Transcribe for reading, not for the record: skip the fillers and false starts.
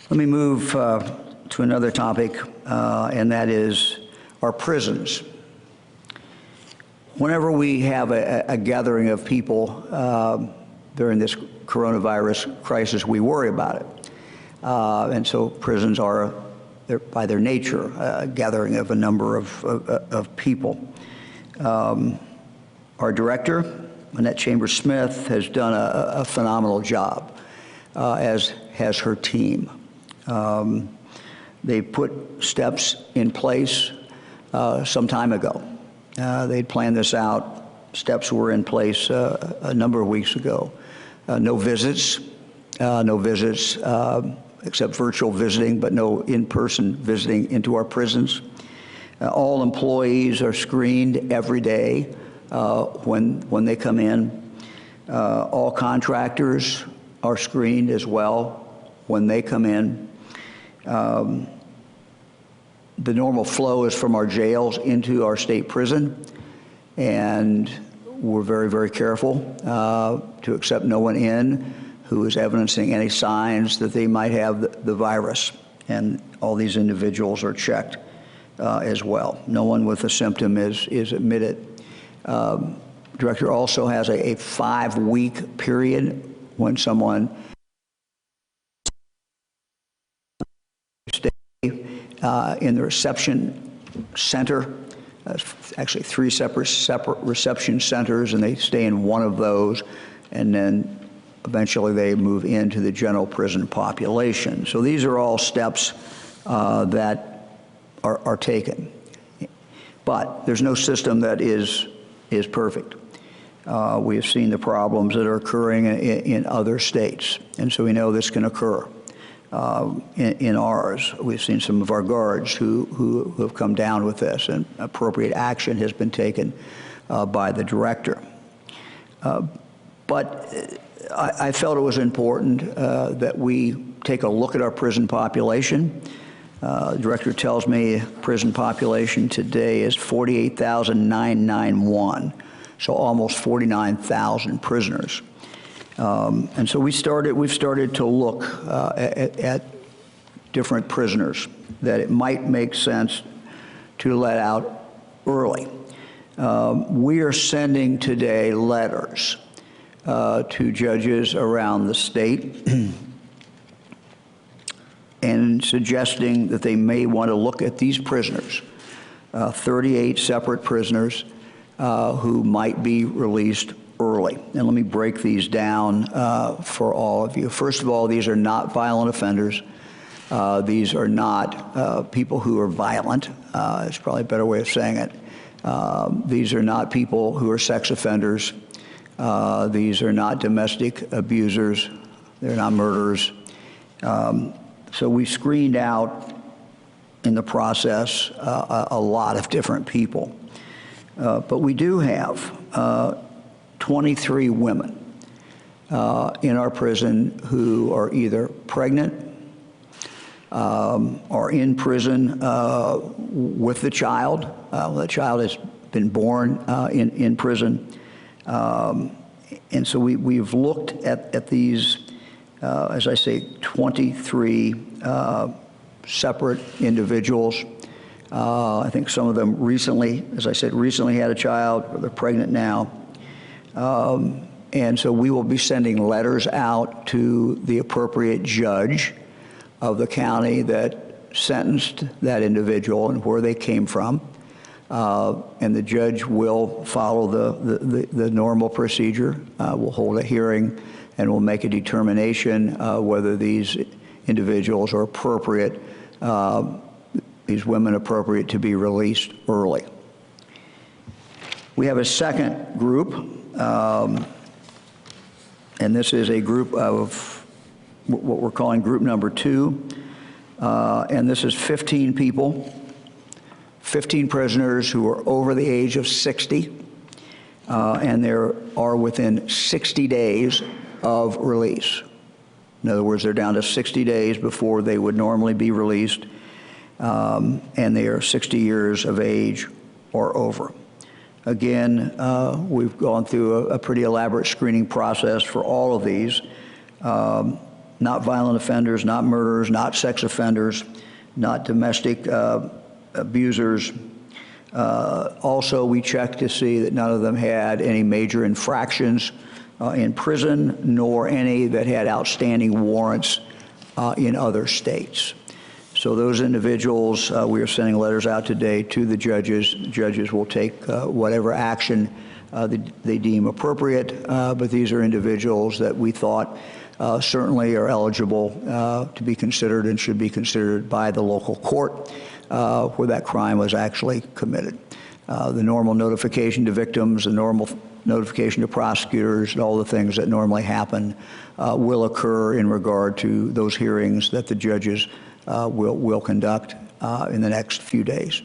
Let me move to another topic, and that is our prisons. Whenever we have a gathering of people during this coronavirus crisis, we worry about it. And so prisons are, by their nature, a gathering of a number of people. Our director, Annette Chambers-Smith, has done a phenomenal job, as has her team. They put steps in place some time ago. They'd planned this out. Steps were in place a number of weeks ago. No visits, except virtual visiting, but no in-person visiting into our prisons. All employees are screened every day when they come in. All contractors are screened as well when they come in. The normal flow is from our jails into our state prison, and we're very, very careful to accept no one in who is evidencing any signs that they might have the virus, and all these individuals are checked as well. No one with a symptom is admitted. Director also has a 5-week period when someone in the reception center, actually 3 separate reception centers, and they stay in one of those, and then eventually they move into the general prison population. So these are all steps that are taken. But there's no system that is perfect. We have seen the problems that are occurring in other states, and so we know this can occur. In ours, we've seen some of our guards who have come down with this, and appropriate action has been taken by the director. But I felt it was important that we take a look at our prison population. The director tells me prison population today is 48,991, so almost 49,000 prisoners. And so we've started to look at different prisoners that it might make sense to let out early. We are sending today letters to judges around the state and suggesting that they may want to look at these prisoners, 38 separate prisoners who might be released early. And let me break these down for all of you. First of all, these are not violent offenders. These are not people who are violent. It's probably a better way of saying it. These are not people who are sex offenders. These are not domestic abusers. They're not murderers. So we screened out in the process a lot of different people. But we do have 23 women in our prison who are either pregnant, are in prison with the child. The child has been born in prison. And so we've looked at these, as I say, 23 separate individuals. I think some of them recently, as I said, recently had a child, or they're pregnant now. And so we will be sending letters out to the appropriate judge of the county that sentenced that individual and where they came from. And the judge will follow the normal procedure. We'll hold a hearing and we'll make a determination whether these individuals are appropriate, these women appropriate to be released early. We have a second group, and this is a group of what we're calling group number 2, and this is 15 people, 15 prisoners who are over the age of 60, and they are within 60 days of release. In other words, they're down to 60 days before they would normally be released, and they are 60 years of age or over. Again, we've gone through a pretty elaborate screening process for all of these. not violent offenders, not murderers, not sex offenders, not domestic abusers. Also, we checked to see that none of them had any major infractions in prison, nor any that had outstanding warrants in other states. So those individuals, we are sending letters out today to the judges. The judges will take whatever action they deem appropriate, but these are individuals that we thought certainly are eligible to be considered and should be considered by the local court where that crime was actually committed. The normal notification to victims, the normal notification to prosecutors, and all the things that normally happen will occur in regard to those hearings that the judges will conduct in the next few days.